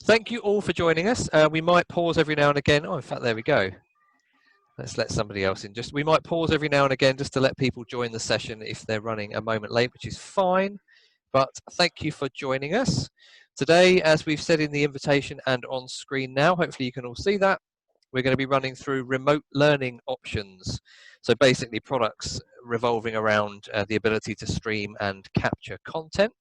Thank you all for joining us. We might pause every now and again. Oh, in fact, there we go. Let's let somebody else in. We might pause every now and again just to let people join the session if they're running a moment late, which is fine. But thank you for joining us. Today, as we've said in the invitation and on screen now, hopefully you can all see that, we're going to be running through remote learning options. So basically products revolving around the ability to stream and capture content.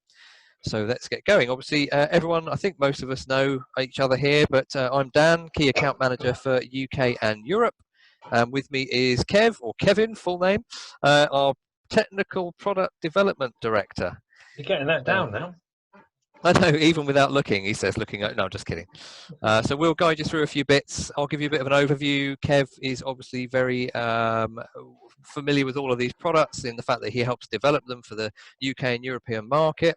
So let's get going. Obviously, everyone, I think most of us know each other here, but I'm Dan, Key Account Manager for UK and Europe. With me is Kev, or Kevin, full name, our Technical Product Development Director. You're getting that down now. I know, even without looking, he says, looking at, no, I'm just kidding. So we'll guide you through a few bits. I'll give you a bit of an overview. Kev is obviously very familiar with all of these products in the fact that he helps develop them for the UK and European market.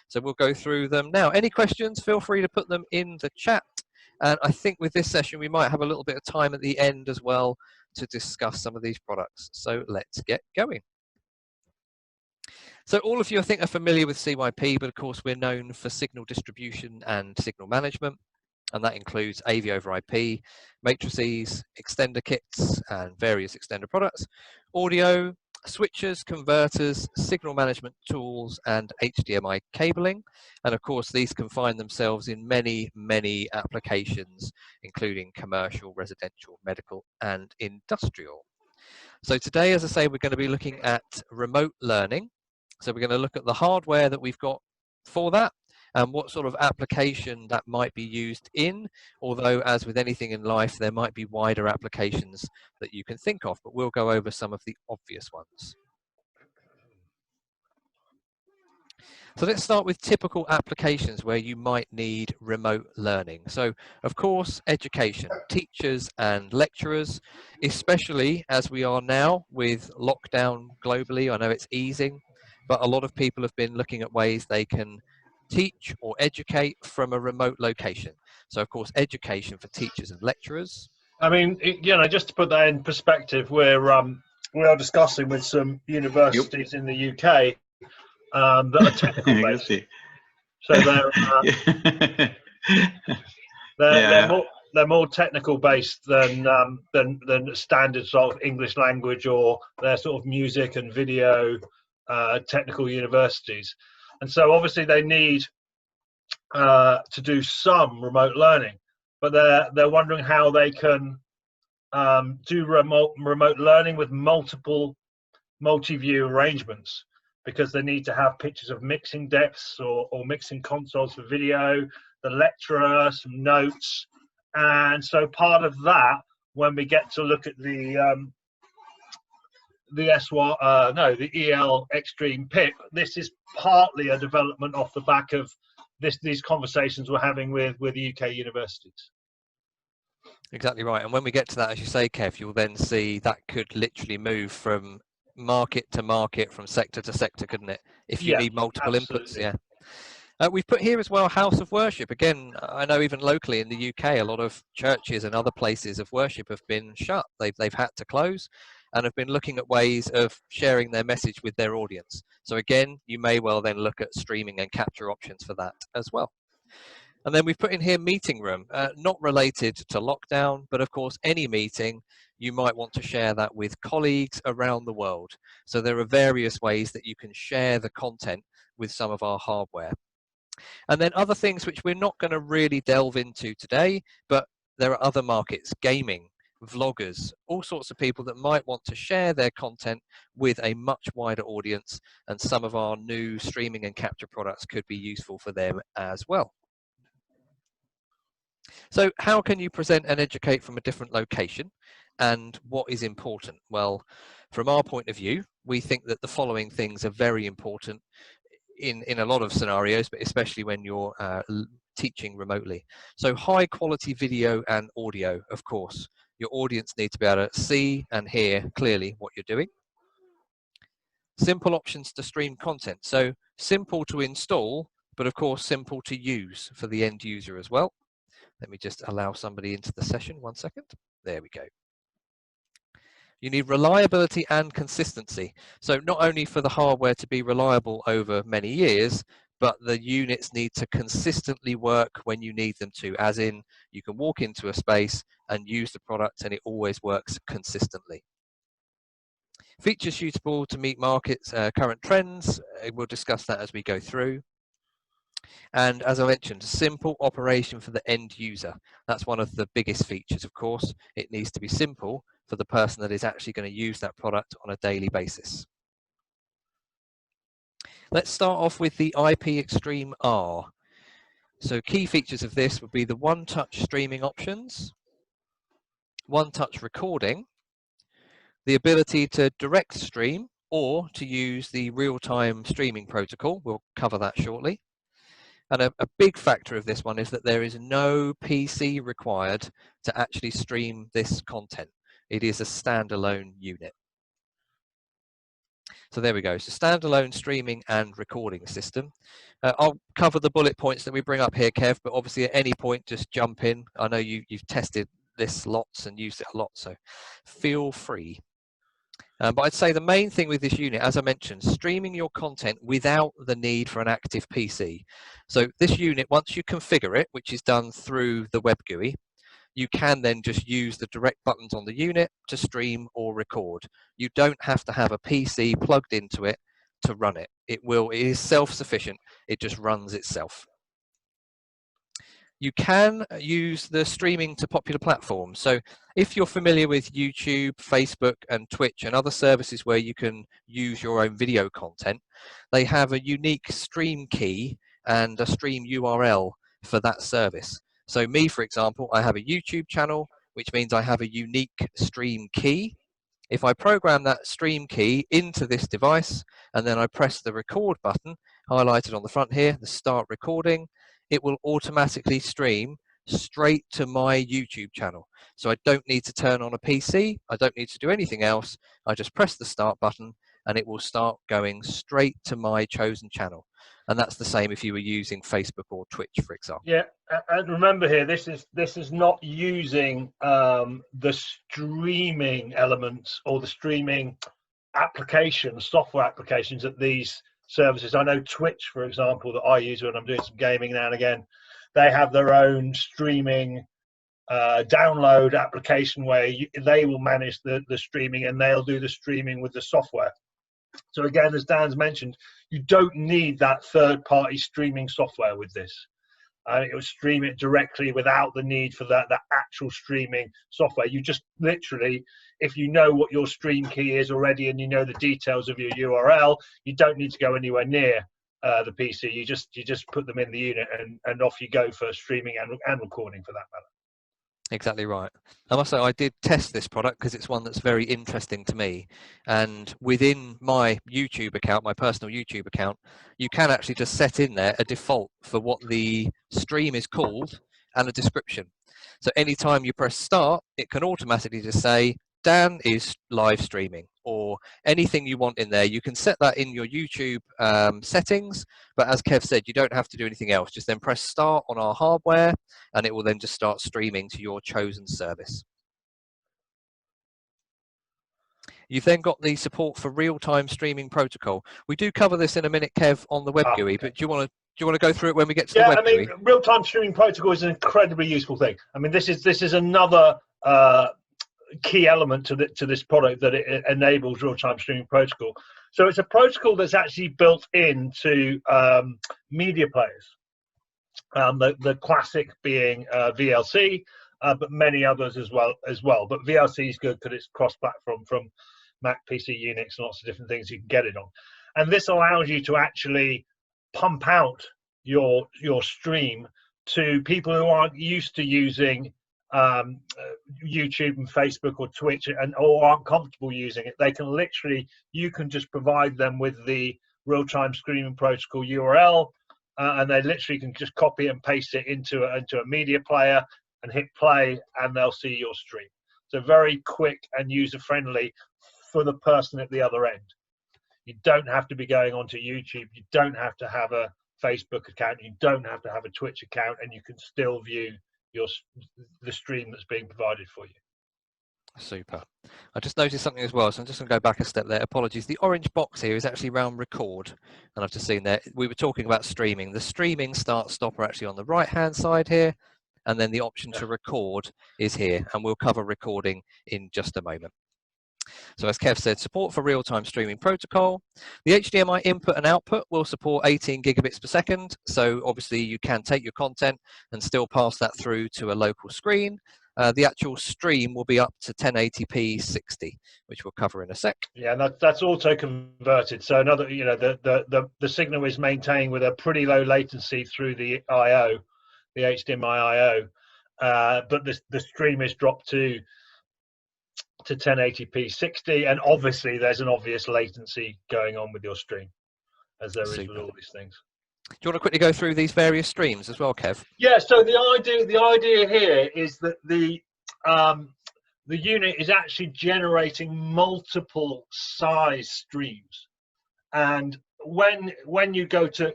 So we'll go through them now. Any questions, feel free to put them in the chat. And I think with this session, we might have a little bit of time at the end as well to discuss some of these products. So let's get going. So all of you, I think, are familiar with CYP, but of course, we're known for signal distribution and signal management. And that includes AV over IP, matrices, extender kits, and various extender products, audio, switches, converters, signal management tools, and HDMI cabling. And of course, these can find themselves in many, many applications, including commercial, residential, medical, and industrial. So today, as I say, we're going to be looking at remote learning. So we're going to look at the hardware that we've got for that and what sort of application that might be used in, although as with anything in life, there might be wider applications that you can think of, but we'll go over some of the obvious ones. So let's start with typical applications where you might need remote learning. So of course, education, teachers and lecturers, especially as we are now with lockdown globally. I know it's easing, but a lot of people have been looking at ways they can teach or educate from a remote location. So of course, education for teachers and lecturers. I mean, you know, just to put that in perspective, we are discussing with some universities in the UK that are technical based. So they're more technical based than standard sort of English language, or their sort of music and video technical universities. And so obviously they need to do some remote learning, but they're wondering how they can do remote learning with multi-view arrangements, because they need to have pictures of mixing decks or mixing consoles for video, the lecturer, some notes. And so part of that, when we get to look at the EL-XTREAM-PIP, this is partly a development off the back of these conversations we're having with UK universities. Exactly right. And when we get to that, as you say, Kev, you'll then see that could literally move from market to market, from sector to sector, couldn't it? If you need multiple inputs, yeah. We've put here as well house of worship. Again, I know even locally in the UK, a lot of churches and other places of worship have been shut. They've had to close and have been looking at ways of sharing their message with their audience. So again, you may well then look at streaming and capture options for that as well. And then we've put in here meeting room, not related to lockdown, but of course any meeting, you might want to share that with colleagues around the world. So there are various ways that you can share the content with some of our hardware. And then other things which we're not going to really delve into today, but there are other markets, gaming, vloggers, all sorts of people that might want to share their content with a much wider audience, and some of our new streaming and capture products could be useful for them as well. So how can you present and educate from a different location, and what is important? Well, from our point of view, we think that the following things are very important in a lot of scenarios, but especially when you're teaching remotely. So high quality video and audio, of course. Your audience needs to be able to see and hear clearly what you're doing. Simple options to stream content. So simple to install, but of course simple to use for the end user as well. Let me just allow somebody into the session, 1 second. There we go. You need reliability and consistency. So not only for the hardware to be reliable over many years, but the units need to consistently work when you need them to, as in you can walk into a space and use the product and it always works consistently. Features suitable to meet markets' current trends. We'll discuss that as we go through. And as I mentioned, simple operation for the end user. That's one of the biggest features, of course. It needs to be simple for the person that is actually going to use that product on a daily basis. Let's start off with the IP-XTREAM-R. So key features of this would be the one-touch streaming options, one-touch recording, the ability to direct stream or to use the real-time streaming protocol. We'll cover that shortly. And a big factor of this one is that there is no PC required to actually stream this content. It is a standalone unit. So there we go. So standalone streaming and recording system. I'll cover the bullet points that we bring up here, Kev, but obviously at any point, just jump in. I know you've tested this lots and used it a lot, so feel free. But I'd say the main thing with this unit, as I mentioned, streaming your content without the need for an active PC. So this unit, once you configure it, which is done through the web GUI, you can then just use the direct buttons on the unit to stream or record. You don't have to have a PC plugged into it to run it. It is self-sufficient. It just runs itself. You can use the streaming to popular platforms. So if you're familiar with YouTube, Facebook, and Twitch and other services where you can use your own video content, they have a unique stream key and a stream URL for that service. So me, for example, I have a YouTube channel, which means I have a unique stream key. If I program that stream key into this device and then I press the record button highlighted on the front here, the start recording, it will automatically stream straight to my YouTube channel. So I don't need to turn on a PC, I don't need to do anything else. I just press the start button and it will start going straight to my chosen channel. And that's the same if you were using Facebook or Twitch, for example. Yeah, and remember here, this is not using the streaming elements or the streaming applications, software applications that these services. I know Twitch, for example, that I use when I'm doing some gaming now and again. They have their own streaming download application where they will manage the streaming and they'll do the streaming with the software. So again, as Dan's mentioned, you don't need that third-party streaming software with this. It will stream it directly without the need for that actual streaming software. You just literally, if you know what your stream key is already and you know the details of your URL, you don't need to go anywhere near the PC. You just put them in the unit and off you go for streaming and recording for that matter. Exactly right. I must say I did test this product because it's one that's very interesting to me. And within my YouTube account, my personal YouTube account, you can actually just set in there a default for what the stream is called and a description. So anytime you press start, it can automatically just say, Dan is live streaming, or anything you want in there. You can set that in your YouTube settings, but as Kev said, you don't have to do anything else. Just then press start on our hardware, and it will then just start streaming to your chosen service. You've then got the support for real-time streaming protocol. We do cover this in a minute, Kev, on the web GUI, but do you want to go through it when we get to the web GUI? Yeah, I mean, real-time streaming protocol is an incredibly useful thing. I mean, this is another key element to this product, that it enables real-time streaming protocol. So it's a protocol that's actually built into media players. The classic being VLC, but many others as well. But VLC is good because it's cross-platform from Mac, PC, Unix, and lots of different things you can get it on. And this allows you to actually pump out your stream to people who aren't used to using YouTube and Facebook or Twitch or aren't comfortable using it. They can literally, you can just provide them with the real-time streaming protocol URL, and they literally can just copy and paste it into a media player and hit play, and they'll see your stream. So very quick and user-friendly for the person at the other end. You don't have to be going onto YouTube. You don't have to have a Facebook account. You don't have to have a Twitch account, and you can still view the stream that's being provided for you. Super. I just noticed something as well, so I'm just going to go back a step there. Apologies. The orange box here is actually around record, and I've just seen there. We were talking about streaming. The streaming start stop are actually on the right-hand side here, and then the option to record is here, and we'll cover recording in just a moment. So as Kev said, support for real-time streaming protocol. The HDMI input and output will support 18 gigabits per second. So obviously you can take your content and still pass that through to a local screen. The actual stream will be up to 1080p 60, which we'll cover in a sec. Yeah, and that's auto converted. So another, you know, the signal is maintained with a pretty low latency through the I/O, the HDMI I/O, but the stream is dropped to 1080p 60, and obviously there's an obvious latency going on with your stream, as there is with all these things. Do you want to quickly go through these various streams as well, Kev? Yeah. So the idea here is that the unit is actually generating multiple size streams, and when you go to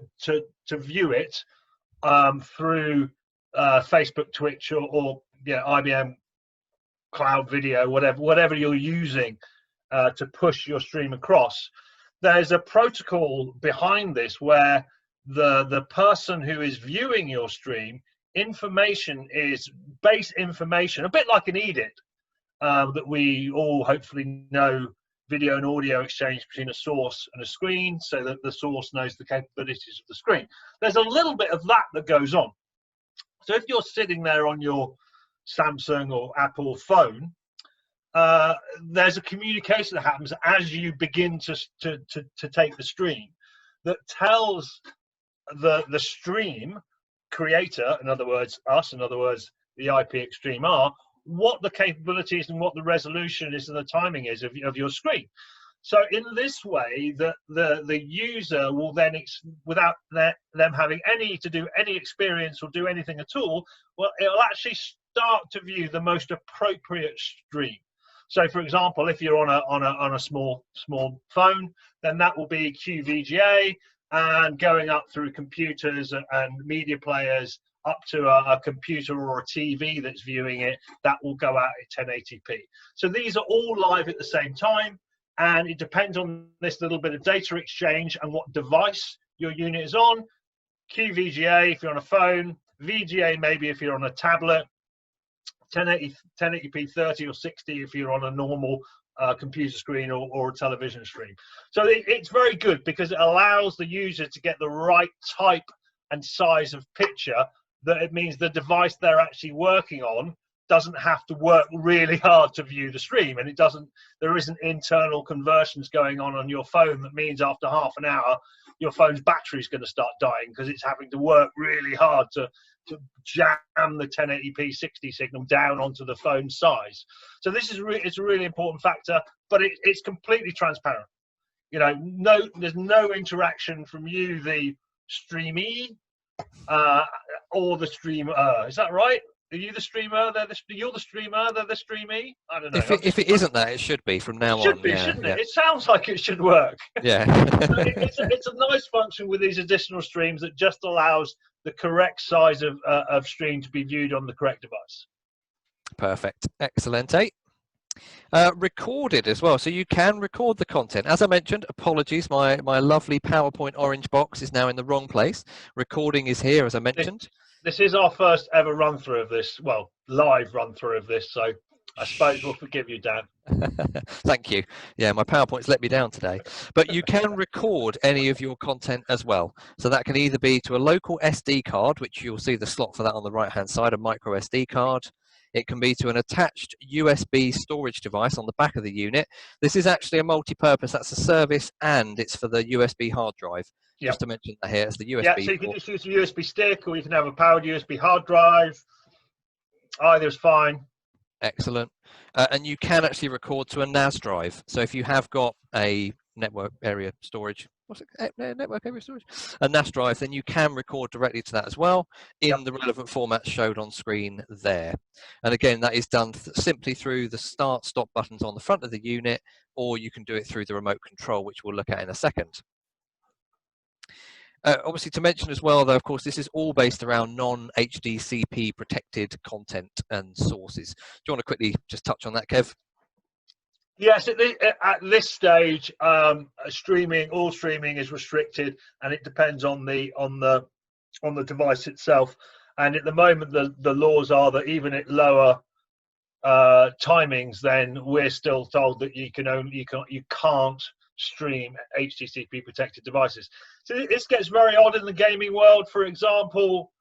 view it through Facebook, Twitch, or yeah, IBM Cloud Video, whatever you're using to push your stream across, there's a protocol behind this where the person who is viewing your stream, information is base information, a bit like an EDIT that we all hopefully know, video and audio exchange between a source and a screen, so that the source knows the capabilities of the screen. There's a little bit of that goes on. So if you're sitting there on your Samsung or Apple phone, there's a communication that happens as you begin to take the stream that tells the stream creator, in other words us, in other words the IP-XTREAM, are what the capabilities and what the resolution is and the timing is of your screen. So in this way, the user will then, without them having to do any experience or do anything at all, well, it'll actually start to view the most appropriate stream. So for example, if you're on a small phone, then that will be QVGA, and going up through computers and media players up to a computer or a TV that's viewing it, that will go out at 1080p. So these are all live at the same time, and it depends on this little bit of data exchange and what device your unit is on. QVGA if you're on a phone, VGA maybe if you're on a tablet, 1080p 30 or 60 if you're on a normal computer screen or a television screen. So it's very good because it allows the user to get the right type and size of picture, that it means the device they're actually working on doesn't have to work really hard to view the stream, and there isn't internal conversions going on your phone that means after half an hour your phone's battery is going to start dying because it's having to work really hard to jam the 1080p 60 signal down onto the phone size. So this is it's a really important factor, but it's completely transparent. You know, there's no interaction from you, the streamee, or the streamer. Is that right? Are you the streamer? You're the streamer. They're the streamee. I don't know. If it isn't that, it should be from now on. It should be, shouldn't it? It sounds like it should work. Yeah. It's a nice function with these additional streams that just allows the correct size of stream to be viewed on the correct device. Perfect. Excellent. Recorded as well, so you can record the content. As I mentioned, apologies, my lovely PowerPoint orange box is now in the wrong place. Recording is here, as I mentioned. This is our first ever run through of this, well, live run through of this, so I suppose we'll forgive you, Dan. Thank you. Yeah, my PowerPoint's let me down today. But you can record any of your content as well. So that can either be to a local SD card, which you'll see the slot for that on the right-hand side, a micro SD card. It can be to an attached USB storage device on the back of the unit. This is actually a multi-purpose. That's a service, and it's for the USB hard drive. Yep. Just to mention that here, it's the USB. Yeah, so you can just use a USB stick, or you can have a powered USB hard drive. Either's fine. Excellent. And you can actually record to a NAS drive. So if you have got a network area storage, network area storage, a NAS drive, then you can record directly to that as well in the relevant format showed on screen there. And again, that is done simply through the start stop buttons on the front of the unit, or you can do it through the remote control, which we'll look at in a second. Obviously, to mention as well, though, of course, this is all based around non-HDCP protected content and sources. Do you want to quickly just touch on that, Kev? Yes, at this stage, all streaming is restricted, and it depends on the device itself. And at the moment, the laws are that even at lower timings, then we're still told that you can't stream HTTP protected devices. So this gets very odd in the gaming world. For example,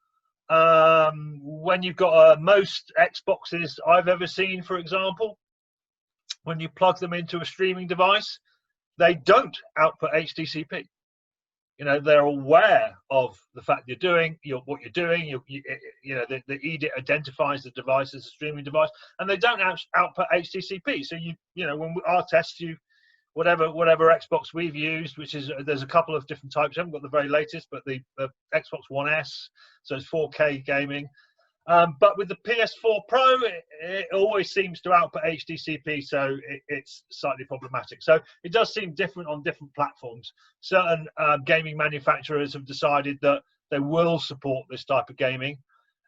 when you've got most Xboxes I've ever seen, for example, when you plug them into a streaming device, they don't output HTTP. You know, they're aware of the fact what you're doing. The EDIT identifies the device as a streaming device, and they don't output HTTP. So when our tests, whatever Xbox we've used, which is there's a couple of different types. I haven't got the very latest, but the Xbox One S, so it's 4K gaming. But with the PS4 Pro, it always seems to output HTTP, so it's slightly problematic. So it does seem different on different platforms. Certain gaming manufacturers have decided that they will support this type of gaming,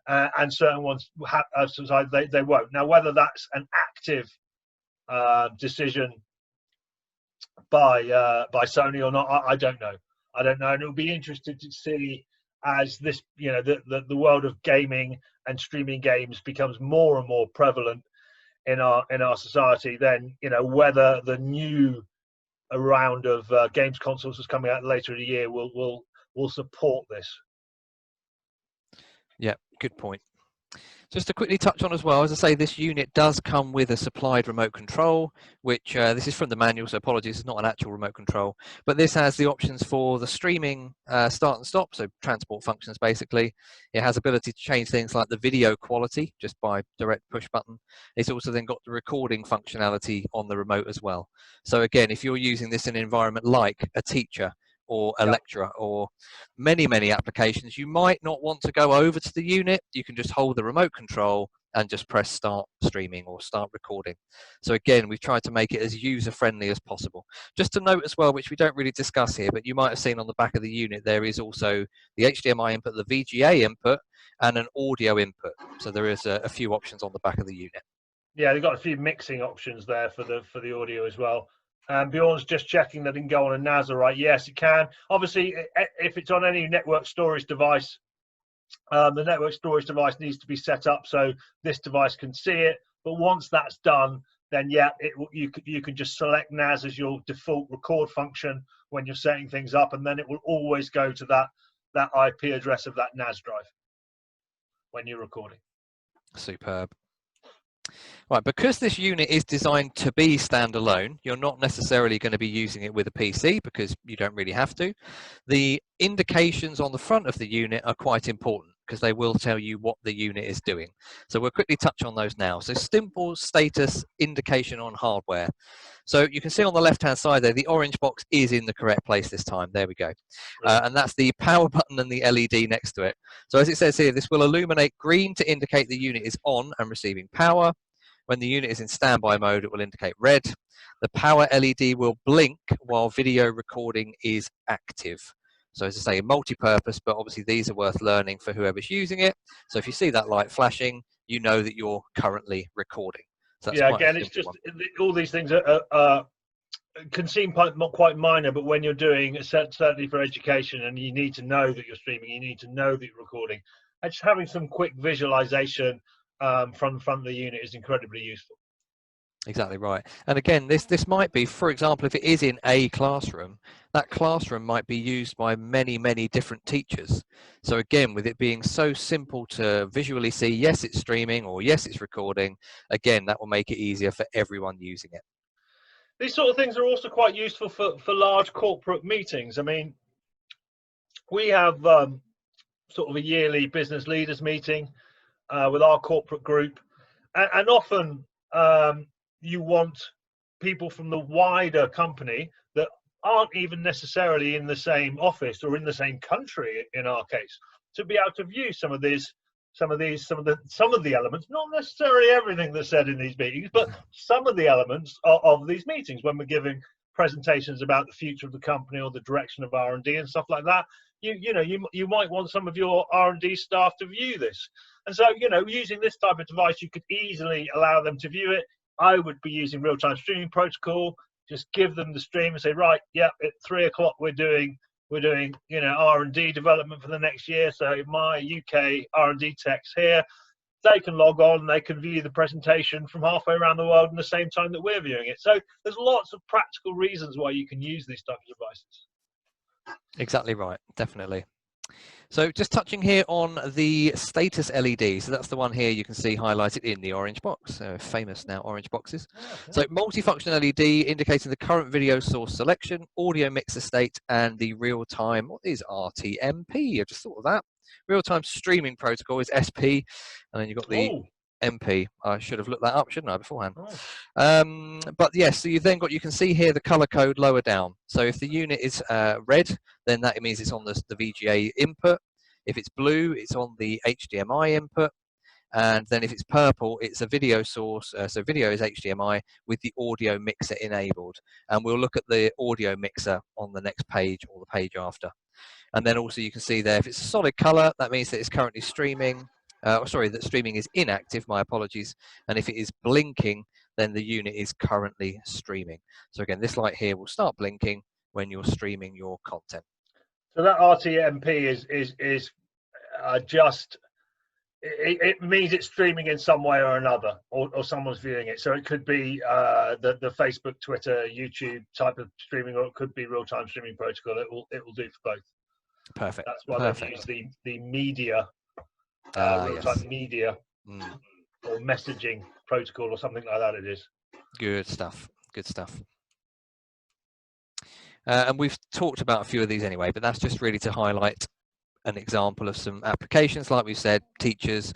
and certain ones have decided they won't. Now, whether that's an active decision by Sony or not, I don't know. I don't know, and it'll be interesting to see as this, the world of gaming and streaming games becomes more and more prevalent in our society. Then whether the new round of games consoles that's coming out later in the year will support this. Yeah, good point. Just to quickly touch on as well, as I say, this unit does come with a supplied remote control, which this is from the manual, so apologies, it's not an actual remote control. But this has the options for the streaming start and stop, so transport functions basically. It has ability to change things like the video quality just by direct push button. It's also then got the recording functionality on the remote as well. So again, if you're using this in an environment like a teacher, or a lecturer, or many applications, you might not want to go over to the unit. You can just hold the remote control and just press start streaming or start recording. So again, we've tried to make it as user-friendly as possible. Just to note as well, which we don't really discuss here, but you might have seen on the back of the unit, there is also the HDMI input, the VGA input, and an audio input. So there is a few options on the back of the unit. Yeah, they've got a few mixing options there for the audio as well. Bjorn's just checking that it can go on a NAS, all right? Yes, it can. Obviously, if it's on any network storage device, the network storage device needs to be set up so this device can see it. But once that's done, then yeah, you can just select NAS as your default record function when you're setting things up, and then it will always go to that IP address of that NAS drive when you're recording. Superb. Right, because this unit is designed to be standalone, you're not necessarily going to be using it with a PC because you don't really have to. The indications on the front of the unit are quite important because they will tell you what the unit is doing. So we'll quickly touch on those now. So simple status indication on hardware. So you can see on the left-hand side there, the orange box is in the correct place this time. There we go. And that's the power button and the LED next to it. So as it says here, this will illuminate green to indicate the unit is on and receiving power. When the unit is in standby mode, it will indicate red. The power LED will blink while video recording is active. So as I say, multi-purpose, but obviously these are worth learning for whoever's using it. So if you see that light flashing, you know that you're currently recording. So that's again, it's just all these things can seem quite minor, but when you're doing, certainly for education, and you need to know that you're streaming, you need to know that you're recording, and just having some quick visualization from the front of the unit is incredibly useful. Exactly right. And again, this might be, for example, if it is in a classroom, that classroom might be used by many different teachers. So again, with it being so simple to visually see, yes, it's streaming, or yes, it's recording, again, that will make it easier for everyone using it. These sort of things are also quite useful for large corporate meetings. I mean, we have sort of a yearly business leaders meeting with our corporate group, and often you want people from the wider company that aren't even necessarily in the same office or in the same country, in our case, to be able to view some of the elements, not necessarily everything that's said in these meetings, but some of the elements of these meetings when we're giving presentations about the future of the company or the direction of R&D and stuff like that. You might want some of your R&D staff to view this. And so, using this type of device, you could easily allow them to view it. I would be using real-time streaming protocol. Just give them the stream and say, right, yeah, at 3 o'clock we're doing you know, R&D development for the next year. So my UK R&D techs here, they can log on and they can view the presentation from halfway around the world in the same time that we're viewing it. So there's lots of practical reasons why you can use these types of devices. Exactly right, definitely. So just touching here on the status LED. So that's the one here you can see highlighted in the orange box. So famous now orange boxes. So multifunction LED indicating the current video source selection, audio mixer state, and the real-time, what is RTMP? I just thought of that. Real-time streaming protocol is SP, and then you've got the MP. I should have looked that up, shouldn't I, beforehand? But yes, so you've then got, you can see here the color code lower down. So if the unit is red, then that means it's on the VGA input. If it's blue, it's on the HDMI input. And then if it's purple, it's a video source. So video is HDMI with the audio mixer enabled. And we'll look at the audio mixer on the next page or the page after. And then also you can see there, if it's a solid color, that means that it's currently streaming. Sorry, that streaming is inactive, my apologies. And if it is blinking, then the unit is currently streaming. So again, this light here will start blinking when you're streaming your content. So that RTMP is just, it means it's streaming in some way or another, or someone's viewing it. So it could be the Facebook, Twitter, YouTube type of streaming, or it could be real-time streaming protocol. It will do for both. Perfect. That's why they've used the media, real-time media or messaging protocol or something like that. It is. Good stuff. Good stuff. And we've talked about a few of these anyway, but that's just really to highlight an example of some applications, like we said, teachers,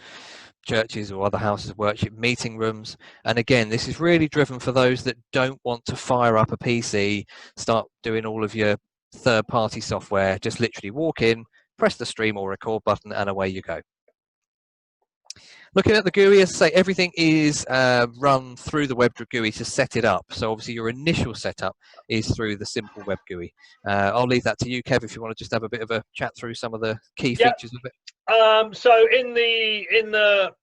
churches or other houses of worship, meeting rooms. And again, this is really driven for those that don't want to fire up a PC, start doing all of your third-party software. Just literally walk in, press the stream or record button, and away you go. Looking at the GUI, as I say, everything is run through the web GUI to set it up. So obviously your initial setup is through the simple web GUI. I'll leave that to you, Kev, if you want to just have a bit of a chat through some of the key features of it. So in the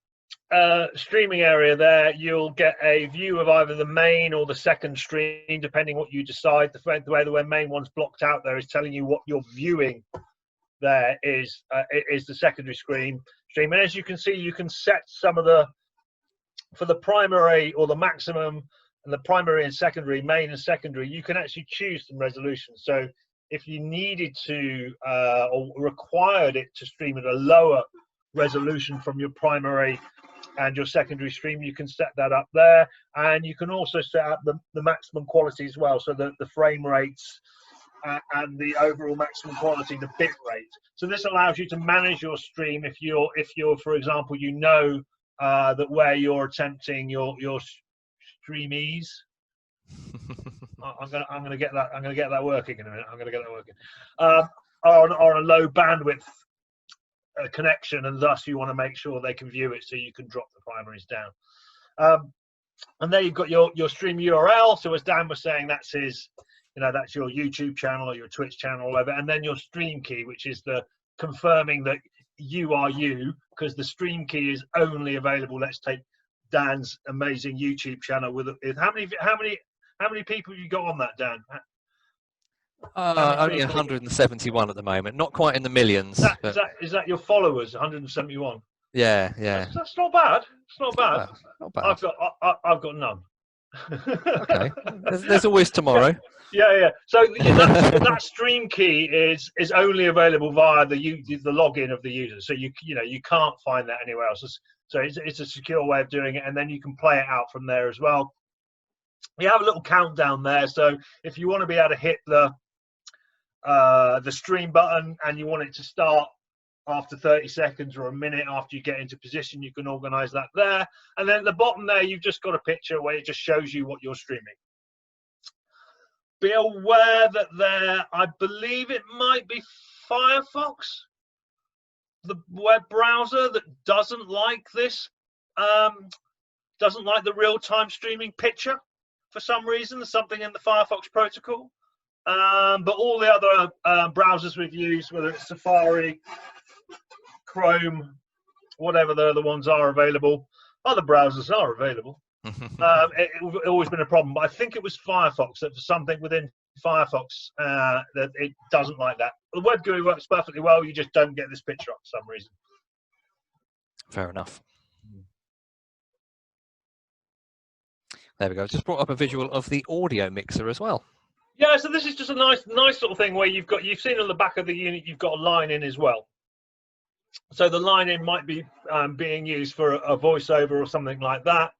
streaming area there, you'll get a view of either the main or the second stream, depending what you decide. The way the main one's blocked out there is telling you what you're viewing. There is the secondary stream, and as you can see, you can set some of for the primary or the maximum and the primary and secondary, main and secondary, you can actually choose some resolution. So if you needed to or required it to stream at a lower resolution from your primary and your secondary stream, you can set that up there, and you can also set up the maximum quality as well, so that the frame rates and the overall maximum quality, the bit rate. So this allows you to manage your stream if you're for example, you know that where you're attempting your streamies. I'm gonna get that working in a minute. I'm gonna get that working. On a low bandwidth connection, and thus you want to make sure they can view it, so you can drop the primaries down. And there you've got your stream URL. So as Dan was saying, that's his. That's your YouTube channel or your Twitch channel or whatever, and then your stream key, which is the confirming that you are you, because the stream key is only available. Let's take Dan's amazing YouTube channel with how many people have you got on that, Dan? Only 171 at the moment, not quite in the millions. Is that your followers? 171. Yeah. That's not bad. It's not bad. Not bad. I've got none. Okay. There's always tomorrow. Yeah. So that stream key is only available via the login of the user. So you can't find that anywhere else. So it's a secure way of doing it, and then you can play it out from there as well. You have a little countdown there. So if you want to be able to hit the stream button and you want it to start after 30 seconds or a minute after you get into position, you can organize that there. And then at the bottom there, you've just got a picture where it just shows you what you're streaming. Be aware that there, I believe it might be Firefox, the web browser, that doesn't like this, doesn't like the real-time streaming picture for some reason. There's something in the Firefox protocol. But all the other browsers we've used, whether it's Safari, Chrome, whatever the other ones are available, other browsers are available. It's always been a problem. But I think it was Firefox, that for something within Firefox that it doesn't like that. The web GUI works perfectly well. You just don't get this picture up for some reason. Fair enough. There we go. Just brought up a visual of the audio mixer as well. Yeah, so this is just a nice sort of thing where you've seen on the back of the unit, you've got a line in as well. So the line in might be being used for a voiceover or something like that.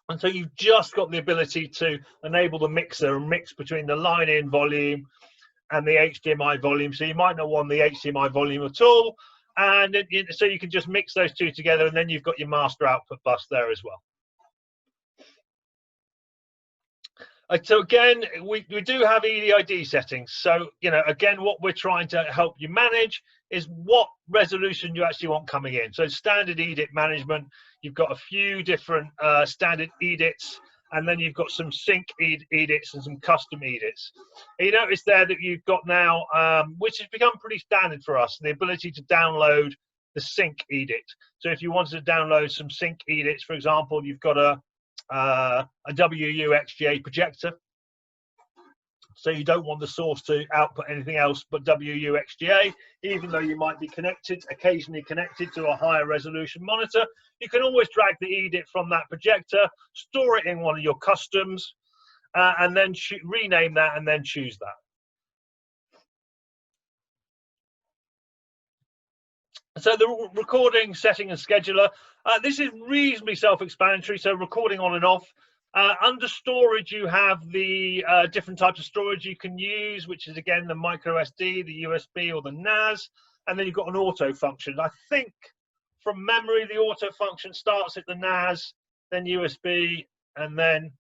And so you've just got the ability to enable the mixer and mix between the line in volume and the HDMI volume. So you might not want the HDMI volume at all. And so you can just mix those two together, and then you've got your master output bus there as well. So again, we do have EDID settings. So, you know, again, what we're trying to help you manage is what resolution you actually want coming in. So standard edit management, you've got a few different standard edits, and then you've got some sync edits and some custom edits. And you notice there that you've got now, which has become pretty standard for us, the ability to download the sync edit. So if you wanted to download some sync edits, for example, you've got a WU-XGA projector, so you don't want the source to output anything else but WU-XGA, even though you might be occasionally connected to a higher resolution monitor. You can always drag the edit from that projector, store it in one of your customs, and then rename that and then choose that. So the recording setting and scheduler, this is reasonably self-explanatory. So recording on and off. Under storage, you have the different types of storage you can use, which is again the micro SD, the USB, or the NAS. And then you've got an auto function. I think from memory, the auto function starts at the NAS, then USB, and then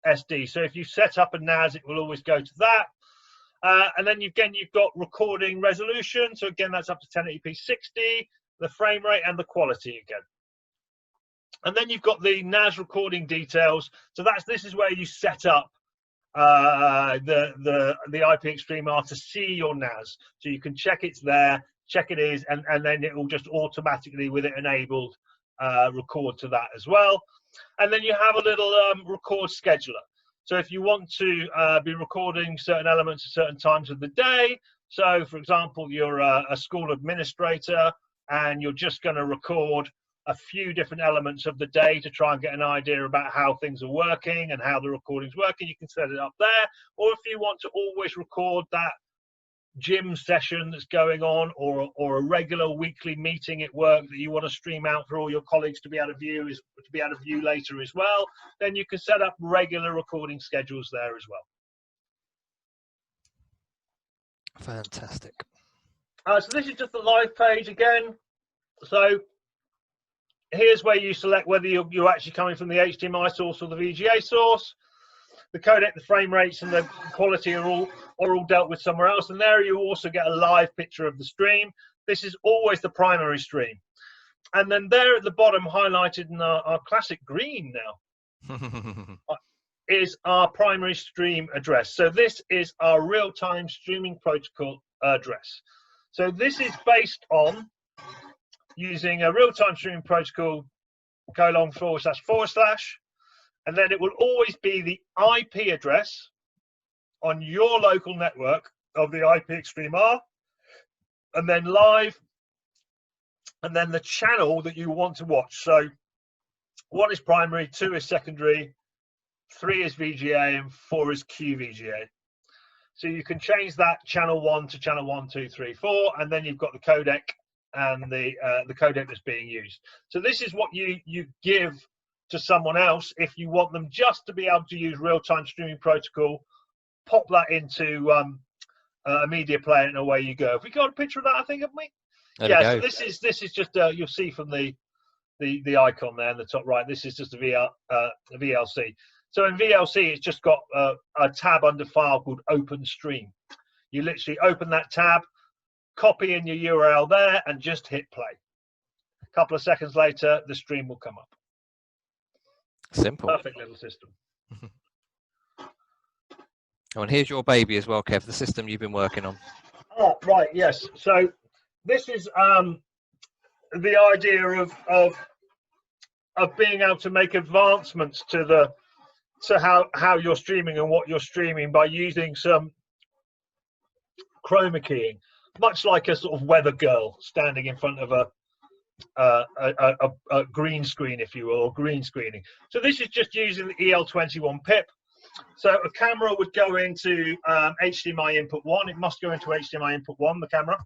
SD. So if you set up a NAS, it will always go to that. And then you've got recording resolution. So again, that's up to 1080p 60, the frame rate and the quality again. And then you've got the NAS recording details. So this is where you set up the IP-XTREAM to see your NAS. So you can check it's there, check it is, and then it will just automatically, with it enabled, record to that as well. And then you have a little record scheduler. So if you want to be recording certain elements at certain times of the day, so for example, you're a school administrator and you're just going to record a few different elements of the day to try and get an idea about how things are working and how the recording's working, you can set it up there. Or if you want to always record that gym session that's going on, or a regular weekly meeting at work that you want to stream out for all your colleagues to be able to view later as well, then you can set up regular recording schedules there as well. Fantastic. So this is just the live page again. So here's where you select whether you're actually coming from the HDMI source or the VGA source. The codec, the frame rates, and the quality are all dealt with somewhere else. And there you also get a live picture of the stream. This is always the primary stream. And then there at the bottom, highlighted in our classic green now, is our primary stream address. So this is our real-time streaming protocol address. So this is based on using a real-time streaming protocol // and then it will always be the IP address on your local network of the IP-XTREAM, and then live, and then the channel that you want to watch. So 1 is primary, 2 is secondary, 3 is VGA, and 4 is QVGA. So you can change that channel 1 to channel 1, 2, 3, 4, and then you've got the codec and the codec that's being used. So this is what you give to someone else if you want them just to be able to use real-time streaming protocol. Pop that into a media player and away you go. Have we got a picture of that, I think, haven't we? Yeah, so this is just you'll see from the icon there in the top right, this is just a VLC. So in VLC, it's just got a tab under file called Open Stream. You literally open that tab, copy in your URL there, and just hit play. A couple of seconds later, the stream will come up. Simple. Perfect little system. Oh, and here's your baby as well, Kev, the system you've been working on. Oh, right, yes. So this is the idea of of being able to make advancements to how you're streaming and what you're streaming by using some chroma keying, much like a sort of weather girl standing in front of a green screen, if you will, or green screening. So this is just using the EL-XTREAM-PIP. So a camera would go into HDMI input 1. It must go into HDMI input 1, the camera.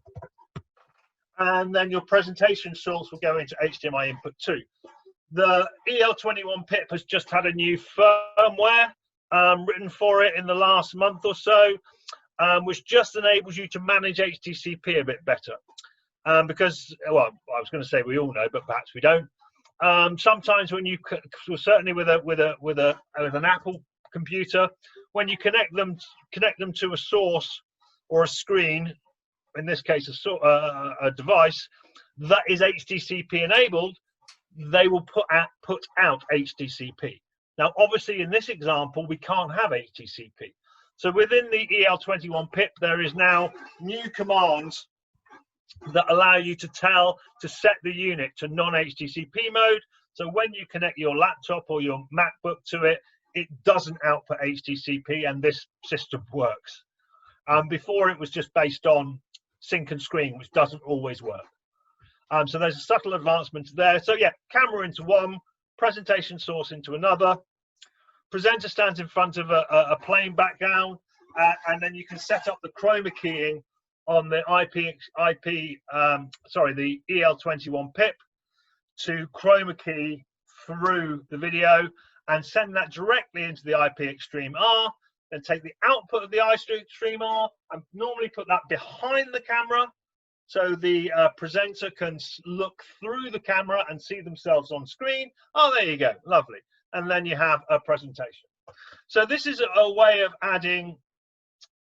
And then your presentation source will go into HDMI input 2. The EL-XTREAM-PIP has just had a new firmware written for it in the last month or so, which just enables you to manage HDCP a bit better. Because, well, I was going to say we all know, but perhaps we don't. Sometimes when you, certainly with an Apple computer, when you connect them to a source or a screen, in this case a device that is HDCP enabled, they will put out HDCP. Now, obviously, in this example, we can't have HDCP. So within the EL-XTREAM-PIP, there is now new commands that allow you to set the unit to non-HDCP mode. So when you connect your laptop or your MacBook to it, it doesn't output HDCP, and this system works. Before, it was just based on sync and screen, which doesn't always work. So there's a subtle advancement there. So yeah, camera into one, presentation source into another. Presenter stands in front of a plain background, and then you can set up the chroma keying on the the EL-XTREAM-PIP to chroma key through the video and send that directly into the IP-XTREAM-R, then take the output of the IP-XTREAM-R and normally put that behind the camera so the presenter can look through the camera and see themselves on screen. Oh, there you go, lovely. And then you have a presentation. So this is a way of adding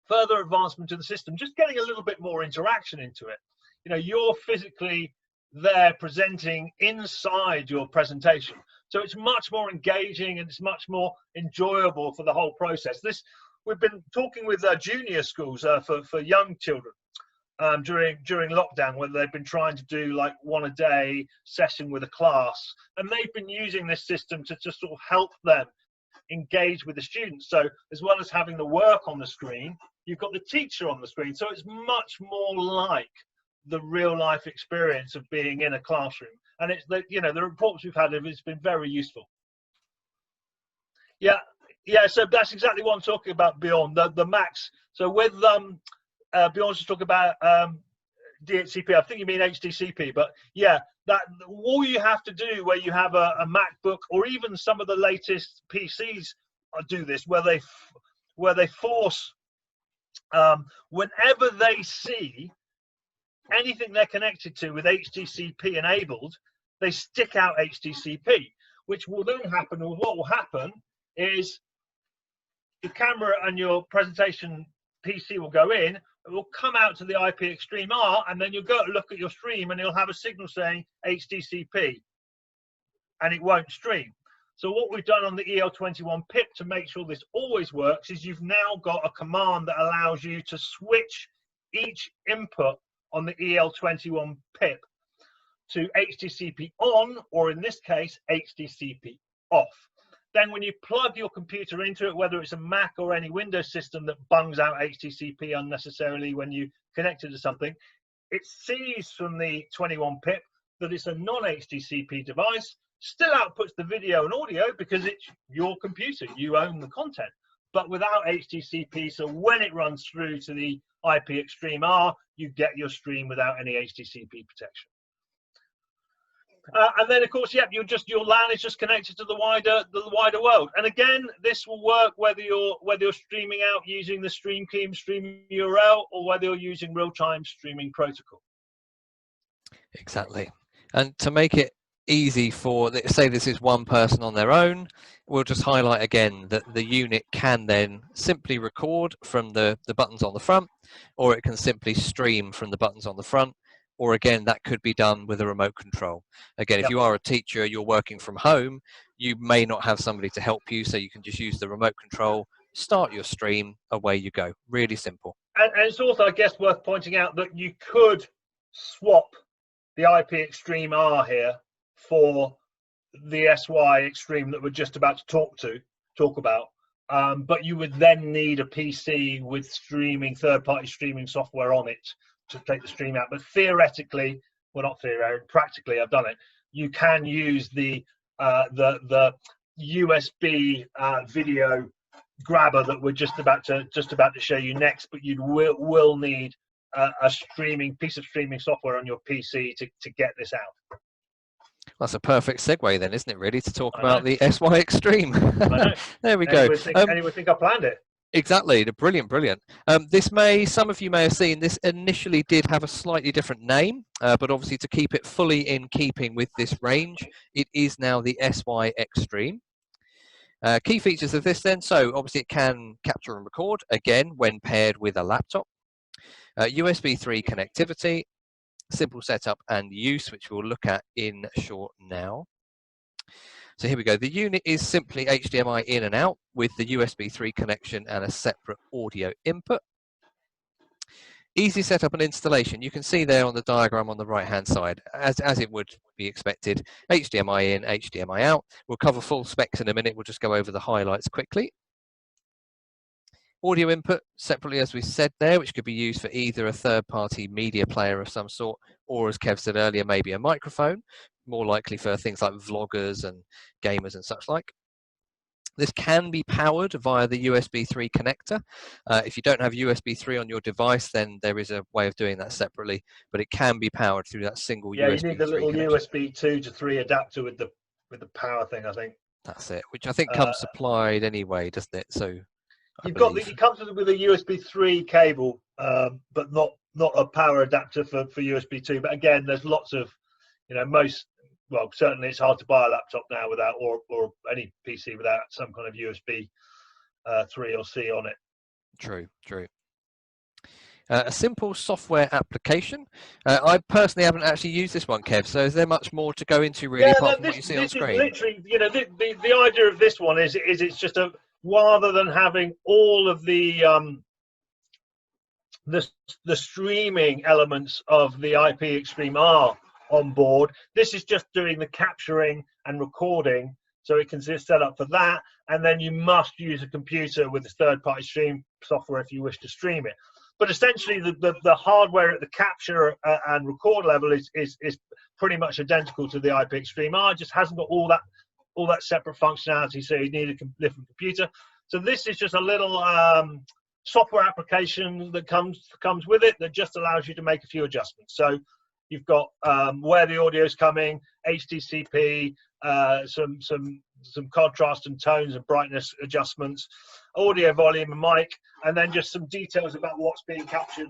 further advancement to the system, just getting a little bit more interaction into it. You know, you're physically there presenting inside your presentation. So it's much more engaging and it's much more enjoyable for the whole process. We've been talking with junior schools for young children during lockdown, where they've been trying to do like one a day session with a class, and they've been using this system to just sort of help them engage with the students. So as well as having the work on the screen, you've got the teacher on the screen. So it's much more like the real life experience of being in a classroom. And it's the reports we've had of it's been very useful. Yeah, so that's exactly what I'm talking about, Bjorn, the Macs. So with Bjorn's just talking about DHCP, I think you mean HDCP, but yeah, that all you have to do where you have a MacBook or even some of the latest PCs do this, where they force whenever they see anything they're connected to with HDCP enabled, they stick out HDCP, which will then happen, or what will happen is your camera and your presentation PC will go in, it will come out to the IP-XTREAM-R, and then you'll go to look at your stream and you'll have a signal saying HDCP, and it won't stream. So what we've done on the EL-XTREAM-PIP to make sure this always works is you've now got a command that allows you to switch each input on the EL-XTREAM-PIP to HDCP on, or in this case, HDCP off. Then when you plug your computer into it, whether it's a Mac or any Windows system that bungs out HDCP unnecessarily when you connect it to something, it sees from the 21-PIP that it's a non-HDCP device, still outputs the video and audio because it's your computer, you own the content, but without HDCP. So when it runs through to the IP-XTREAM-R, you get your stream without any HDCP protection. And then, of course, yeah, your LAN is just connected to the wider world. And again, this will work whether you're streaming out using the stream key and stream URL, or whether you're using real-time streaming protocol. Exactly. And to make it easy for, say this is one person on their own, we'll just highlight again that the unit can then simply record from the buttons on the front, or it can simply stream from the buttons on the front. Or again, that could be done with a remote control. Again, if you are a teacher, you're working from home, you may not have somebody to help you, so you can just use the remote control, start your stream, away you go. Really simple. And it's also, I guess, worth pointing out that you could swap the IP-XTREAM-R here for the SY-XTREAM that we're just about to talk about. But you would then need a PC with third-party streaming software on it to take the stream out. But theoretically, well, not theoretically, practically, I've done it. You can use the USB video grabber that we're just about to show you next. But you will need a piece of streaming software on your PC to get this out. That's a perfect segue then, isn't it, really, to talk about the SY-XTREAM. There we go. Anyone would think I planned it. Exactly, brilliant. Some of you may have seen, this initially did have a slightly different name, but obviously to keep it fully in keeping with this range, it is now the SY-XTREAM. Key features of this then, so obviously it can capture and record, again, when paired with a laptop. USB 3 connectivity, simple setup and use, which we'll look at in short now. So here we go. The unit is simply HDMI in and out with the USB 3 connection and a separate audio input. Easy setup and installation. You can see there on the diagram on the right hand side, as it would be expected, HDMI in, HDMI out. We'll cover full specs in a minute. We'll just go over the highlights quickly. Audio input separately, as we said there, which could be used for either a third-party media player of some sort, or as Kev said earlier, maybe a microphone, more likely for things like vloggers and gamers and such like. This can be powered via the USB 3 connector. If you don't have USB 3 on your device, then there is a way of doing that separately, but it can be powered through that single USB 3 you need the little connection. USB 2 to 3 adapter with the power thing, I think. That's it, which I think comes supplied anyway, doesn't it? So it comes with a USB 3 cable, but not a power adapter for USB 2. But again, there's lots of, certainly it's hard to buy a laptop now without, or any PC without some kind of USB 3 or C on it. True. A simple software application. I personally haven't actually used this one, Kev. So is there much more to go into really apart from what you see on screen? Literally, the idea of this one is it's just rather than having all of the streaming elements of the IP-XTREAM are on board, this is just doing the capturing and recording, so it can set up for that, and then you must use a computer with a third-party stream software if you wish to stream it. But essentially, the hardware at the capture and record level is pretty much identical to the IP-XTREAM-R. It just hasn't got all that separate functionality, so you need a different computer. So this is just a little software application that comes with it that just allows you to make a few adjustments. So you've got where the audio is coming, HDCP, some contrast and tones and brightness adjustments, audio volume and mic, and then just some details about what's being captured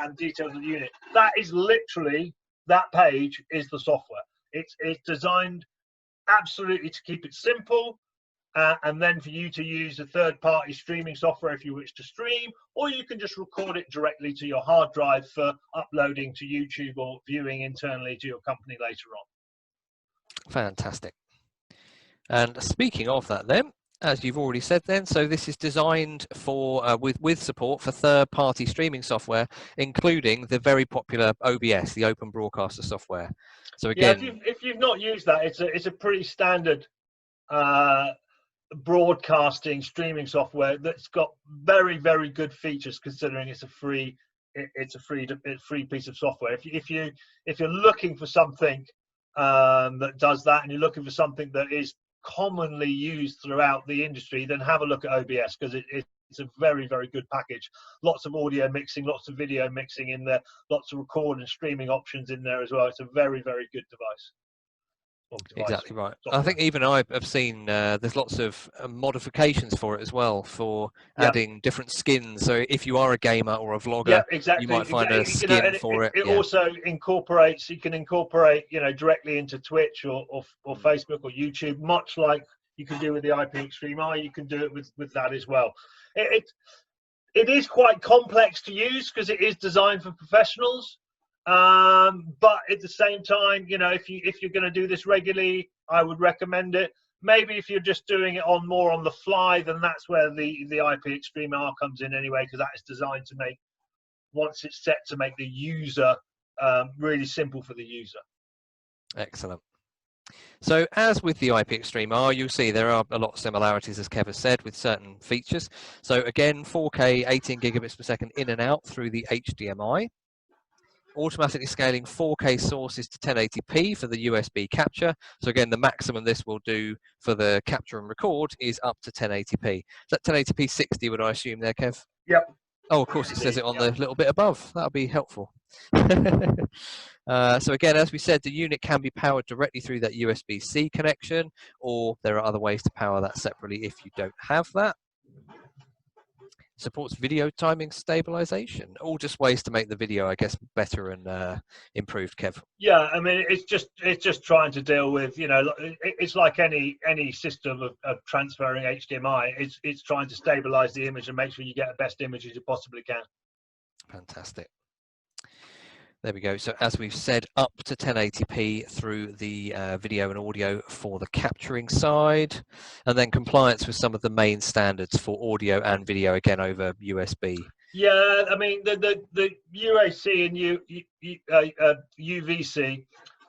and details of the unit. That is literally, that page is the software. It's designed absolutely to keep it simple, and then for you to use a third-party streaming software if you wish to stream, or you can just record it directly to your hard drive for uploading to YouTube or viewing internally to your company later on. Fantastic. And speaking of that then, as you've already said then, so this is designed for with support for third-party streaming software, including the very popular OBS, the Open Broadcaster software. So again, yeah, if you've not used that, it's a pretty standard broadcasting streaming software that's got very, very good features, considering it's a free piece of software. If you're looking for something that does that, and you're looking for something that is commonly used throughout the industry, then have a look at OBS, because it's a very, very good package. Lots of audio mixing, lots of video mixing in there, lots of record and streaming options in there as well. It's a very, very good device. Exactly right. I think even I have seen there's lots of modifications for it as well, for adding different skins. So if you are a gamer or a vlogger, you might find a skin for it. It also incorporates, you can incorporate, directly into Twitch or Facebook or YouTube, much like you can do with the IP-XTREAM-R. You can do it with that as well. It is quite complex to use because it is designed for professionals. But at the same time, if you're going to do this regularly, I would recommend it. Maybe if you're just doing it more on the fly, then that's where the IP-XTREAM-R comes in anyway, because that is designed to make, once it's set, to make the user really simple for the user. Excellent. So as with the IP-XTREAM-R, you'll see there are a lot of similarities, as Kev has said, with certain features. So again, 4K 18 gigabits per second in and out through the HDMI. Automatically scaling 4K sources to 1080p for the USB capture. So again, the maximum this will do for the capture and record is up to 1080p. Is that 1080p 60, would I assume there, Kev? Yep. Oh, of course, it says it on the little bit above. That'll be helpful. So again, as we said, the unit can be powered directly through that USB-C connection, or there are other ways to power that separately if you don't have that. Supports video timing stabilization, all just ways to make the video, I guess, better and improved, Kev. Yeah, I mean, it's just trying to deal with, you know, it's like any system of transferring HDMI. It's trying to stabilize the image and make sure you get the best image as you possibly can. Fantastic. There we go. So as we've said, up to 1080p through the video and audio for the capturing side, and then compliance with some of the main standards for audio and video, again over USB. Yeah, I mean the UAC and UVC,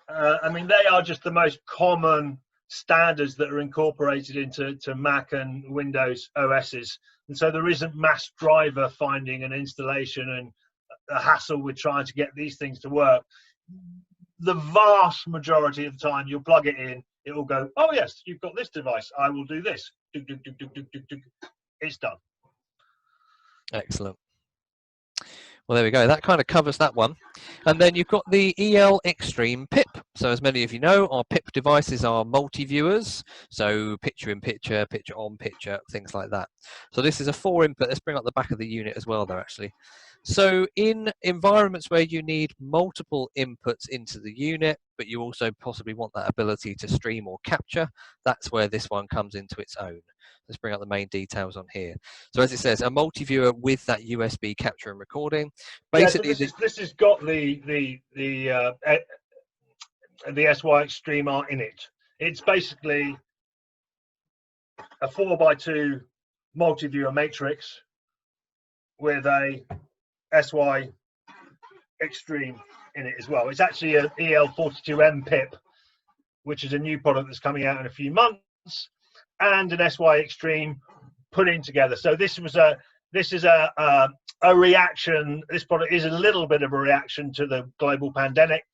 I mean, they are just the most common standards that are incorporated into Mac and Windows OSs, and so there isn't mass driver finding and installation and a hassle with trying to get these things to work. The vast majority of the time, you'll plug it in, it will go, oh yes, you've got this device, I will do this. It's done. Excellent. Well, there we go. That kind of covers that one. And then you've got the EL-XTREAM-PIP. So as many of you know, our PIP devices are multi-viewers. So picture in picture, picture on picture, things like that. So this is a 4-input. Let's bring up the back of the unit as well, though, actually. So in environments where you need multiple inputs into the unit, but you also possibly want that ability to stream or capture, that's where this one comes into its own. Let's bring up the main details on here. So as it says, a multi-viewer with that USB capture and recording. Basically, yeah, so this has got the SY-XTREAM-R in it. It's basically a 4x2 multi-viewer matrix with a SY-XTREAM in it as well. It's actually an EL-XTREAM-PIP, which is a new product that's coming out in a few months, and an SY-XTREAM put in together. So this is a reaction. This product is a little bit of a reaction to the global pandemic,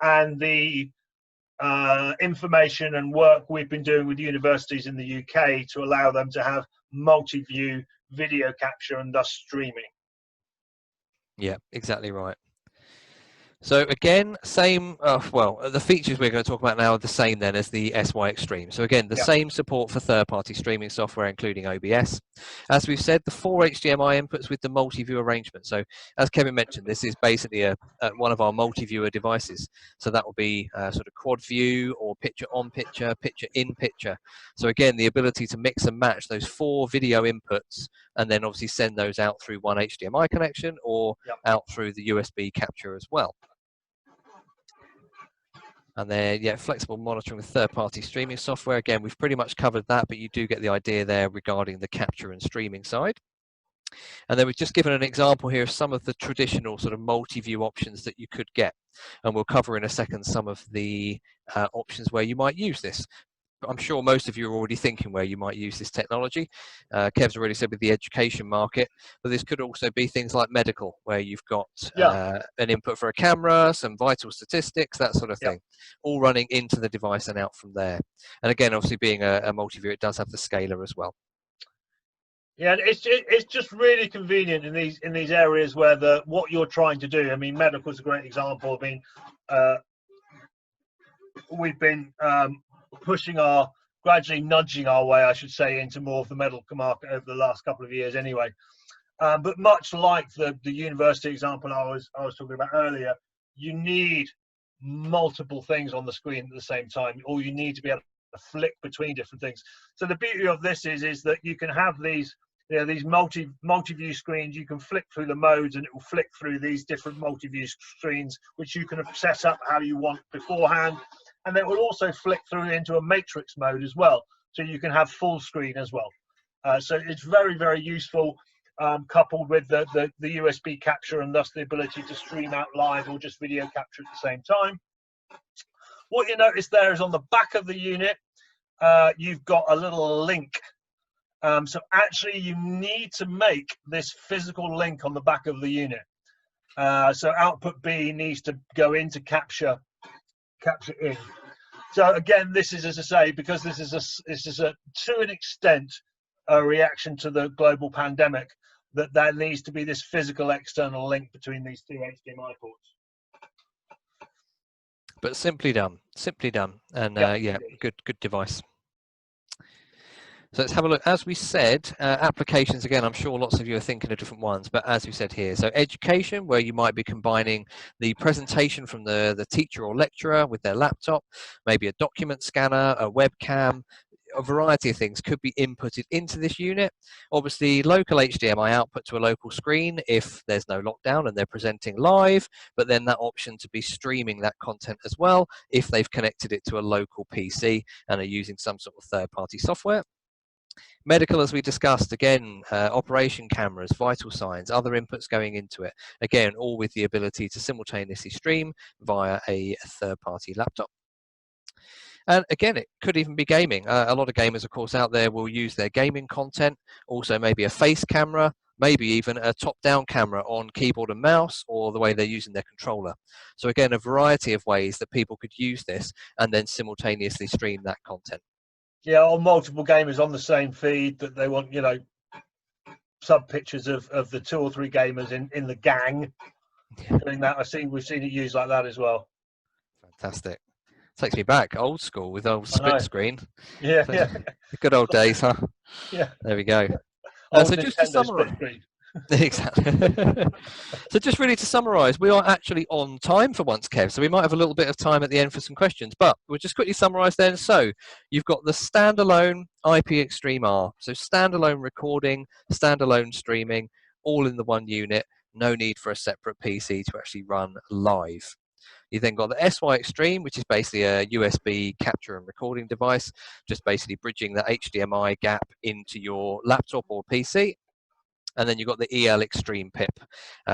and the information and work we've been doing with universities in the UK to allow them to have multi-view video capture and thus streaming. Yeah, exactly right. So again, same, well, the features we're going to talk about now are the same then as the SY-XTREAM. So again, the same support for third-party streaming software, including OBS. As we've said, the 4 HDMI inputs with the multi-view arrangement. So as Kevin mentioned, this is basically one of our multi-viewer devices. So that will be sort of quad view or picture on picture, picture in picture. So again, the ability to mix and match those 4 video inputs and then obviously send those out through one HDMI connection or out through the USB capture as well. And then, yeah, flexible monitoring with third-party streaming software. Again, we've pretty much covered that, but you do get the idea there regarding the capture and streaming side. And then we've just given an example here of some of the traditional sort of multi-view options that you could get. And we'll cover in a second some of the options where you might use this. I'm sure most of you are already thinking where you might use this technology. Kev's already said with the education market, but this could also be things like medical, where you've got an input for a camera, some vital statistics, that sort of thing, all running into the device and out from there. And again, obviously being a multi-view, it does have the scaler as well. Yeah, it's just really convenient in these areas where what you're trying to do. I mean, medical is a great example. I mean, we've been gradually nudging our way, I should say, into more of the medical market over the last couple of years anyway. But much like the university example I was talking about earlier, you need multiple things on the screen at the same time, or you need to be able to flick between different things. So the beauty of this is that you can have these multi-view screens. You can flick through the modes and it will flick through these different multi-view screens, which you can set up how you want beforehand. And then it will also flick through into a matrix mode as well. So you can have full screen as well. So it's very, very useful, coupled with the USB capture and thus the ability to stream out live or just video capture at the same time. What you notice there is on the back of the unit, you've got a little link. So actually you need to make this physical link on the back of the unit. So output B needs to go into capture in. So again, this is, as I say, because this is to an extent a reaction to the global pandemic, that there needs to be this physical external link between these two HDMI ports. But simply done, and yeah, good device. So let's have a look. As we said, applications, again, I'm sure lots of you are thinking of different ones, but as we said here, so education, where you might be combining the presentation from the teacher or lecturer with their laptop, maybe a document scanner, a webcam, a variety of things could be inputted into this unit. Obviously, local HDMI output to a local screen if there's no lockdown and they're presenting live, but then that option to be streaming that content as well if they've connected it to a local PC and are using some sort of third-party software. Medical, as we discussed, again, operation cameras, vital signs, other inputs going into it. Again, all with the ability to simultaneously stream via a third-party laptop. And again, it could even be gaming. A lot of gamers, of course, out there will use their gaming content, also maybe a face camera, maybe even a top-down camera on keyboard and mouse, or the way they're using their controller. So again, a variety of ways that people could use this and then simultaneously stream that content. Yeah, or multiple gamers on the same feed that they want, you know, sub pictures of the 2 or 3 gamers in the gang doing that. We've seen it used like that as well. Fantastic. Takes me back, old school with old split screen. Yeah, so, yeah. The good old days, huh? Yeah. There we go. So just to summarize. Exactly. So just really to summarize, we are actually on time for once, Kev, so we might have a little bit of time at the end for some questions, but we'll just quickly summarize then. So you've got the standalone IP-XTREAM-R, so standalone recording, standalone streaming, all in the one unit, no need for a separate PC to actually run live. You then got the SY-XTREAM, which is basically a USB capture and recording device, just basically bridging the HDMI gap into your laptop or PC. And then you've got the EL-XTREAM-PIP,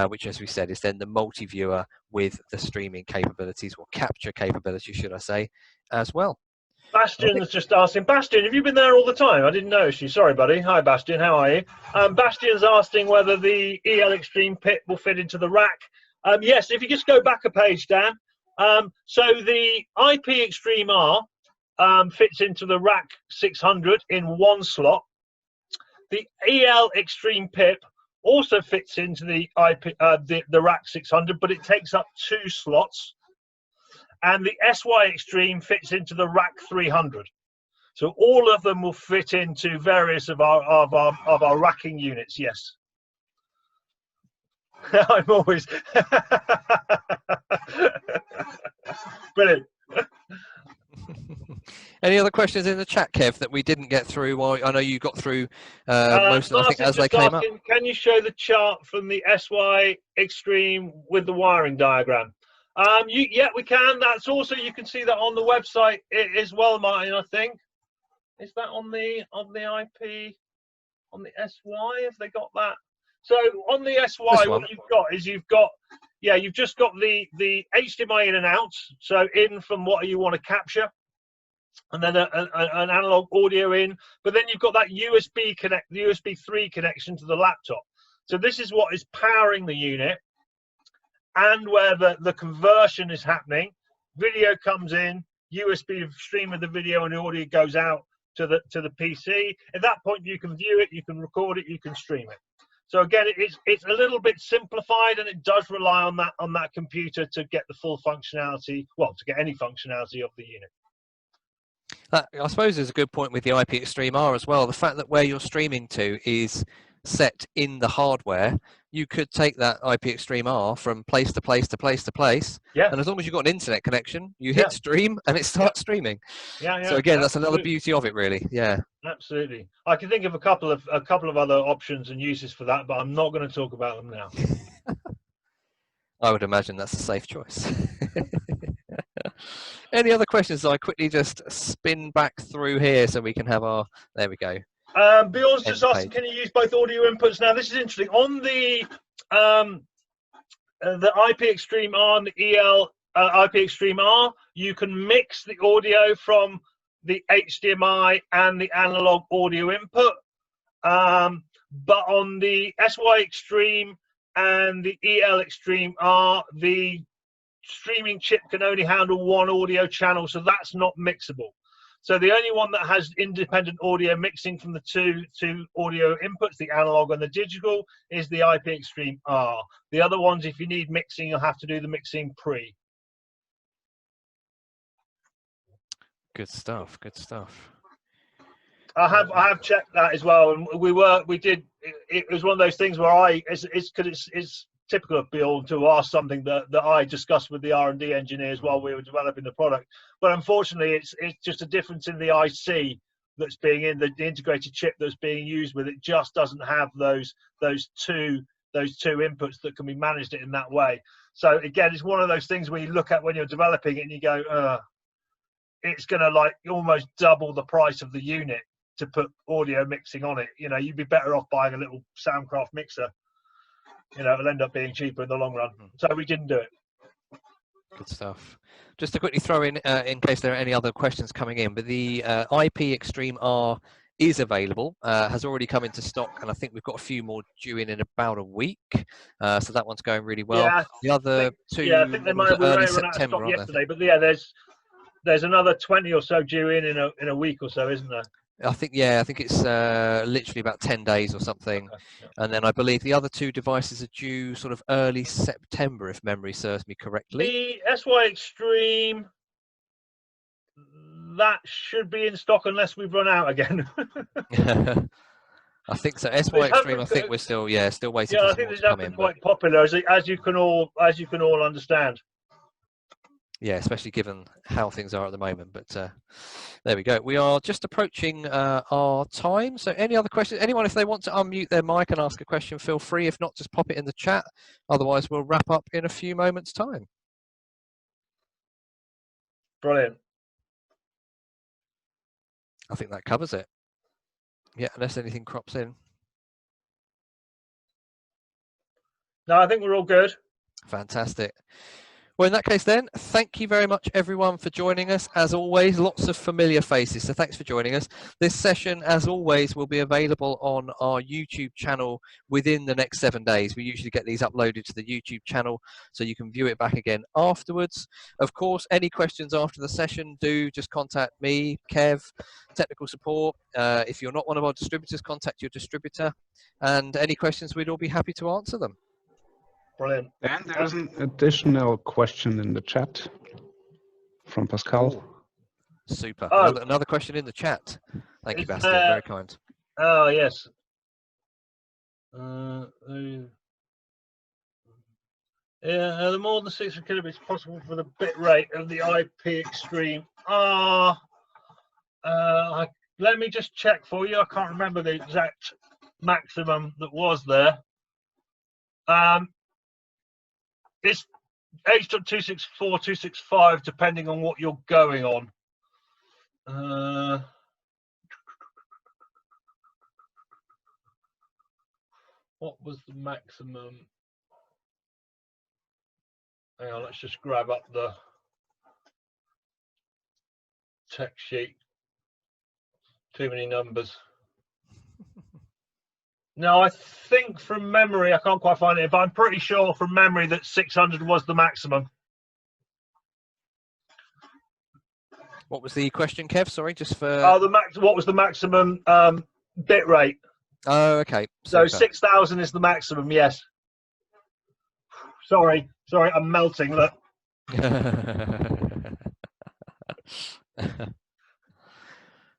which, as we said, is then the multi-viewer with the streaming capabilities, or capture capabilities, should I say, as well. Bastian is just asking, Bastian, have you been there all the time? I didn't notice you. Sorry, buddy. Hi, Bastian. How are you? Bastian's asking whether the EL-XTREAM-PIP will fit into the rack. Yes, if you just go back a page, Dan. So the IP-XTREAM-R fits into the rack 600 in one slot. The EL-XTREAM-PIP also fits into the rack 600, but it takes up 2 slots. And the SY-XTREAM fits into the rack 300. So all of them will fit into various of our racking units. Yes. I'm always brilliant. Any other questions in the chat, Kev, that we didn't get through? Well, I know you got through most of them, I think, as they came up. Can you show the chart from the SY-XTREAM with the wiring diagram? Yeah, we can. That's also, you can see that on the website as well, Martin, I think. Is that on the IP, on the SY? Have they got that? So on the SY, what you've got is you've just got the HDMI in and out. So in from what you want to capture, and then an analog audio in. But then you've got that USB 3 connection to the laptop. So this is what is powering the unit, and where the conversion is happening. Video comes in, USB stream of the video, and the audio goes out to the PC. At that point, you can view it, you can record it, you can stream it. So again, it's a little bit simplified, and it does rely on that computer to get the full functionality, well, to get any functionality of the unit. I suppose there's a good point with the IP-XTREAM-R as well. The fact that where you're streaming to is set in the hardware, you could take that IP-XTREAM-R from place to place to place to place. Yeah. And as long as you've got an internet connection, you hit stream and it starts streaming. Yeah. So again, that's another beauty of it, really. Yeah. Absolutely. I can think of a couple of other options and uses for that, but I'm not going to talk about them now. I would imagine that's a safe choice. Any other questions? I quickly just spin back through here so we can have our. There we go. Bjorn's just asking, can you use both audio inputs? Now, this is interesting. On the IP-XTREAM-R and the IP-XTREAM-R, you can mix the audio from the HDMI and the analog audio input. But on the SY-XTREAM and the EL-XTREAM-R, the streaming chip can only handle one audio channel, so that's not mixable. So the only one that has independent audio mixing from the two audio inputs, the analog and the digital, is the IP-XTREAM-R. The other ones, if you need mixing, you'll have to do the mixing pre. Good stuff. Good stuff. I have checked that as well, and we did. It was one of those things where it's typical of Bill to ask something that I discussed with the R&D engineers while we were developing the product. But unfortunately, it's just a difference in the IC that's being in the integrated chip that's being used with it. Just doesn't have those two inputs that can be managed in that way. So again, it's one of those things where you look at when you're developing it and you go, it's going to like almost double the price of the unit to put audio mixing on it. You know, you'd be better off buying a little Soundcraft mixer. You know, it'll end up being cheaper in the long run. So we didn't do it. Good stuff. Just to quickly throw in case there are any other questions coming in, but the IP-XTREAM-R is available, has already come into stock, and I think we've got a few more due in about a week. So that one's going really well. Yeah, the other two, yeah, I think they might early run out of September, stock yesterday, but yeah, there's another 20 or so due in a week or so, isn't there? I think it's literally about 10 days or something. Okay, yeah. And then I believe the other two devices are due sort of early September, if memory serves me correctly. The SY-XTREAM, that should be in stock unless we've run out again. I think so. SY-XTREAM, I think we're still waiting. Yeah, for I think more it's to come been in, quite popular, as you can all understand. Yeah, especially given how things are at the moment. But there we go. We are just approaching our time. So any other questions? Anyone, if they want to unmute their mic and ask a question, feel free. If not, just pop it in the chat. Otherwise, we'll wrap up in a few moments' time. Brilliant. I think that covers it. Yeah, unless anything crops in. No, I think we're all good. Fantastic. Well, in that case then, thank you very much everyone for joining us. As always, lots of familiar faces, so thanks for joining us. This session, as always, will be available on our YouTube channel within the next 7 days. We usually get these uploaded to the YouTube channel, so you can view it back again afterwards. Of course, any questions after the session, do just contact me, Kev, technical support. If you're not one of our distributors, contact your distributor. And any questions, we'd all be happy to answer them. Brilliant. And there's an additional question in the chat from Pascal. Ooh, super. Oh. Another question in the chat. Thank you, It's, Bastian. Very kind. Oh, yes. Yeah, the more than 600 kilobits possible for the bit rate of the IP-XTREAM-R. Let me just check for you. I can't remember the exact maximum that was there. It's H.264, 265, depending on what you're going on. What was the maximum? Hang on, let's just grab up the text sheet. Too many numbers. No, I think from memory, I can't quite find it, but I'm pretty sure from memory that 600 was the maximum. What was the question, Kev? Sorry, just for... Oh, what was the maximum bit rate? Oh, okay. So 6,000 is the maximum, yes. Sorry, I'm melting, look.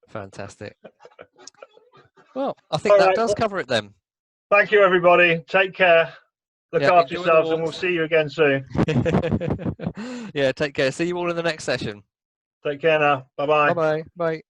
Fantastic. Well, I think that does cover it then. Thank you, everybody. Take care. Look after enjoy yourselves, and we'll see you again soon. Yeah, take care. See you all in the next session. Take care now. Bye-bye. Bye-bye. Bye.